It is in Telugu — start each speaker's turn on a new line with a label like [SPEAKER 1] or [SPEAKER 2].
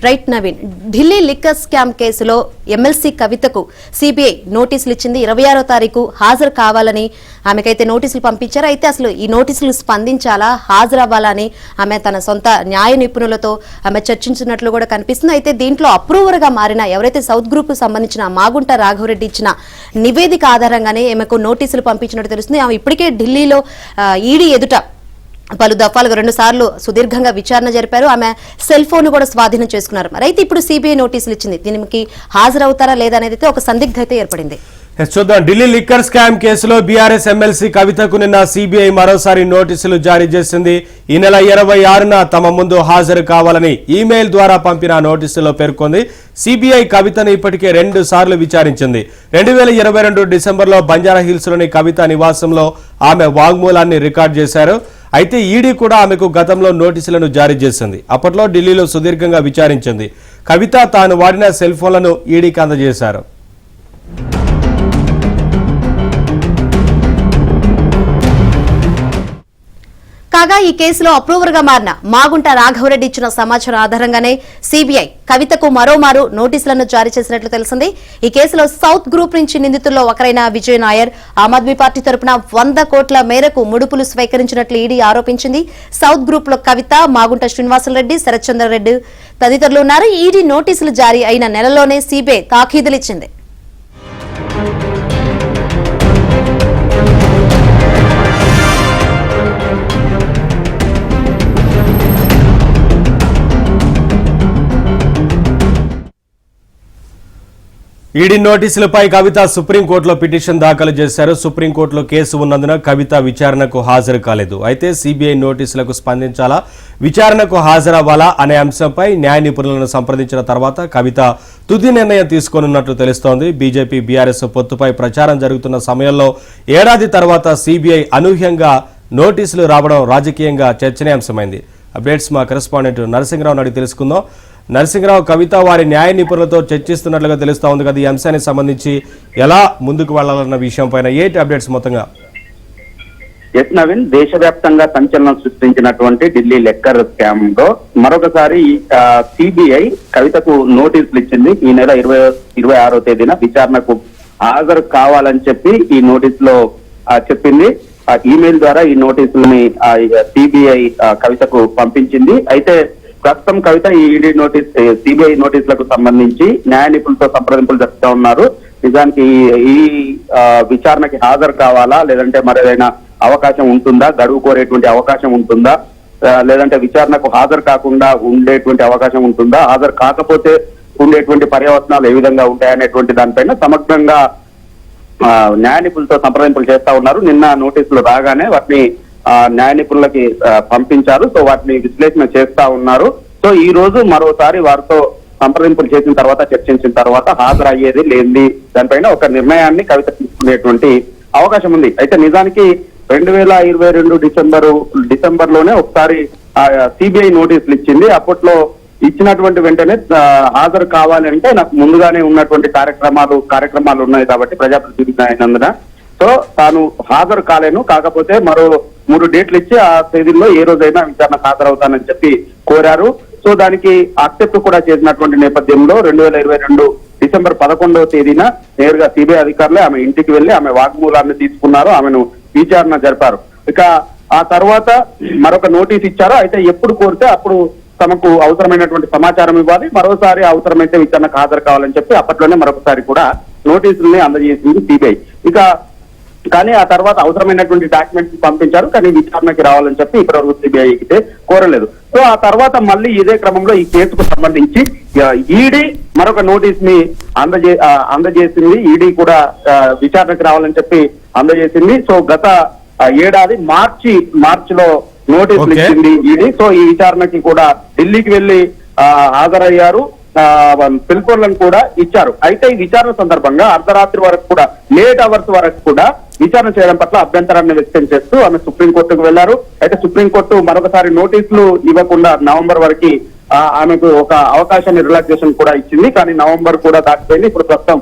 [SPEAKER 1] Right Naveen, Delhi liquor scam కేసులో ఎమ్మెల్సీ కవితకు సిబిఐ నోటీసులు ఇచ్చింది. 26వ తారీఖు హాజరు కావాలని ఆమెకైతే నోటీసులు పంపించారు. అయితే అసలు ఈ నోటీసులు స్పందించాలా, హాజరవ్వాలని ఆమె తన సొంత న్యాయ నిపుణులతో ఆమె చర్చించినట్లు కూడా కనిపిస్తుంది. అయితే దీంట్లో అప్రూవర్ గా మారిన ఎవరైతే సౌత్ గ్రూప్ కు సంబంధించిన మాగుంట రాఘవరెడ్డి ఇచ్చిన నివేదిక ఆధారంగానే ఆమెకు నోటీసులు పంపించినట్టు తెలుస్తుంది. ఆమె ఇప్పటికే ఢిల్లీలో ఈడీ ఎదుట పలు దఫాలుగా 2 సార్లు సుదీర్ఘంగా విచారణ జరిపారు. ఆమె సెల్ ఫోన్ కూడా స్వాధీనం చేసుకున్నారు. మరి అయితే ఇప్పుడు సిబిఐ నోటీసులు ఇచ్చింది. దీనికి హాజరవుతారా లేదా అనేది ఒక సందిగ్ధత ఏర్పడింది.
[SPEAKER 2] చూద్దాం. ఢిల్లీ లిక్కర్ స్కామ్ కేసులో బీఆర్ఎస్ ఎమ్మెల్సీ కవితకు నిన్న సిబిఐ మరోసారి నోటీసులు జారీ చేసింది. ఈ నెల 26న తమ ముందు హాజరు కావాలని ఈమెయిల్ ద్వారా పంపిన నోటీసులో పేర్కొంది. సిబిఐ కవితను ఇప్పటికే 2 సార్లు విచారించింది. 2022 డిసెంబర్లో బంజారా హిల్స్ లోని కవిత నివాసంలో ఆమె వాంగ్మూలాన్ని రికార్డు చేశారు. అయితే ఈడీ కూడా ఆమెకు గతంలో నోటీసులను జారీ చేసింది. అప్పట్లో ఢిల్లీలో సుదీర్ఘంగా విచారించింది. కవిత తాను వాడిన సెల్ ఫోన్లను ఈడీకి అందజేశారు.
[SPEAKER 1] కాగా ఈ కేసులో అప్రూవర్ గా మారిన మాగుంట రాఘవరెడ్డి ఇచ్చిన సమాచారం ఆధారంగానే సిబిఐ కవితకు మరోమారు నోటీసులను జారీ చేసినట్లు తెలిసింది. ఈ కేసులో సౌత్ గ్రూప్ నుంచి నిందితుల్లో ఒకరైన విజయ్ నాయర్ ఆమ్ ఆద్మీ పార్టీ తరపున 100 కోట్ల మేరకు ముడుపులు స్వీకరించినట్లు ఈడీ ఆరోపించింది. సౌత్ గ్రూప్ లో కవిత, మాగుంట శ్రీనివాసరెడ్డి, శరత్చంద్రరెడ్డి తదితరులు ఉన్నారు. ఈడీ నోటీసులు జారీ అయిన నెలలోనే సిబిఐ తాకీదులిచ్చింది.
[SPEAKER 2] ఈడీ నోటీసులపై కవిత సుప్రీంకోర్టులో పిటిషన్ దాఖలు చేశారు. సుప్రీంకోర్టులో కేసు ఉన్నందున కవిత విచారణకు హాజరు కాలేదు. అయితే సిబిఐ నోటీసులకు స్పందించాలా, విచారణకు హాజరవ్వాలా అనే అంశంపై న్యాయ నిపుణులను సంప్రదించిన తర్వాత కవిత తుది నిర్ణయం తీసుకోనున్నట్లు తెలుస్తోంది. బీజేపీ బీఆర్ఎస్ పొత్తుపై ప్రచారం జరుగుతున్న సమయంలో ఏడాది తర్వాత సిబిఐ అనూహ్యంగా నోటీసులు రావడం రాజకీయంగా చర్చనీయాంశమైంది. అప్డేట్స్ మా కరెస్పాండెంట్ నరసింహరావు అడిగి తెలుసుకుందాం. నరసింహరావు, కవిత వారి న్యాయ నిపుణులతో చర్చిస్తున్నట్లుగా తెలుస్తా ఉంది కదా, ఈ అంశానికి సంబంధించి ఎలా ముందుకు వెళ్లాలన్న విషయం పైన ఏంటి అప్డేట్స్ మొత్తంగా?
[SPEAKER 3] ఎస్ నవీన్, దేశవ్యాప్తంగా సంచలనం సృష్టించినటువంటి ఢిల్లీ లిక్కర్ స్కామ్ లో మరొకసారి సిబిఐ కవితకు నోటీసులు ఇచ్చింది. ఈ నెల 26వ తేదీన విచారణకు హాజరు కావాలని చెప్పి ఈ నోటీసులో చెప్పింది. ఈమెయిల్ ద్వారా ఈ నోటీసులని సిబిఐ కవితకు పంపించింది. అయితే ప్రస్తుతం కవిత ఈ ఈడీ నోటీస్, సిబిఐ నోటీసులకు సంబంధించి న్యాయ నిపుణులతో సంప్రదింపులు జరుపుతూ ఉన్నారు. నిజానికి ఈ విచారణకి హాజరు కావాలా, లేదంటే మరేదైనా అవకాశం ఉంటుందా, గడువు కోరేటువంటి అవకాశం ఉంటుందా, లేదంటే విచారణకు హాజరు కాకుండా ఉండేటువంటి అవకాశం ఉంటుందా, హాజరు కాకపోతే ఉండేటువంటి పర్యవసనాలు ఏ విధంగా ఉంటాయనేటువంటి దానిపైన సమగ్రంగా న్యాయ నిపుణులతో సంప్రదింపులు చేస్తా ఉన్నారు. నిన్న నోటీసులు రాగానే వాటిని న్యాయ నిపుణులకి పంపించారు. సో వాటిని విశ్లేషణ చేస్తా ఉన్నారు. సో ఈ రోజు మరోసారి వారితో సంప్రదింపులు చేసిన తర్వాత, చర్చించిన తర్వాత హాజరయ్యేది లేనిది దానిపైన ఒక నిర్ణయాన్ని కవిత తీసుకునేటువంటి అవకాశం ఉంది. అయితే నిజానికి 2022 డిసెంబర్లోనే ఒకసారి సిబిఐ నోటీసులు ఇచ్చింది. అప్పట్లో ఇచ్చినటువంటి వెంటనే హాజరు కావాలి అంటే నాకు ముందుగానే ఉన్నటువంటి కార్యక్రమాలు ఉన్నాయి కాబట్టి ప్రజాప్రతినిధి అయినందున సో తాను హాజరు కాలేను, కాకపోతే మరో 3 డేట్లు ఇచ్చి ఆ తేదీల్లో ఏ రోజైనా విచారణ హాజరవుతానని చెప్పి కోరారు. సో దానికి యాక్సెప్ట్ కూడా చేసినటువంటి నేపథ్యంలో 2022 డిసెంబర్ 11వ తేదీన నేరుగా సిబిఐ అధికారులే ఆమె ఇంటికి వెళ్లి ఆమె వాగ్మూలాన్ని తీసుకున్నారు, ఆమెను విచారణ జరిపారు. ఇక ఆ తర్వాత మరొక నోటీస్ ఇచ్చారు. అయితే ఎప్పుడు కోరితే అప్పుడు తమకు అవసరమైనటువంటి సమాచారం ఇవ్వాలి, మరోసారి అవసరమైతే విచారణకు హాజరు కావాలని చెప్పి అప్పట్లోనే మరొకసారి కూడా నోటీసుల్ని అందజేసింది సిబిఐ. ఇక కానీ ఆ తర్వాత అవసరమైనటువంటి డాక్యుమెంట్స్ పంపించారు, కానీ విచారణకి రావాలని చెప్పి ఇప్పటివరకు సిబిఐ అయితే కోరలేదు. సో ఆ తర్వాత మళ్ళీ ఇదే క్రమంలో ఈ కేసుకు సంబంధించి ఈడీ మరొక నోటీస్ ని అందజేసింది. ఈడీ కూడా విచారణకి రావాలని చెప్పి అందజేసింది. సో గత ఏడాది మార్చిలో నోటీసులు ఇచ్చింది ఈడీ. సో ఈ విచారణకి కూడా ఢిల్లీకి వెళ్లి హాజరయ్యారు, పిలుపులను కూడా ఇచ్చారు. అయితే ఈ విచారణ సందర్భంగా అర్ధరాత్రి వరకు కూడా, లేట్ అవర్స్ వరకు కూడా విచారణ చేయడం పట్ల అభ్యంతరాన్ని వ్యక్తం చేస్తూ ఆమె సుప్రీంకోర్టుకు వెళ్లారు. అయితే సుప్రీంకోర్టు మరొకసారి నోటీసులు ఇవ్వకుండా నవంబర్ వరకు ఆమెకు ఒక అవకాశాన్ని రిలాక్సేషన్ కూడా ఇచ్చింది. కానీ నవంబర్ కూడా దాటిపోయింది. ఇప్పుడు ప్రస్తుతం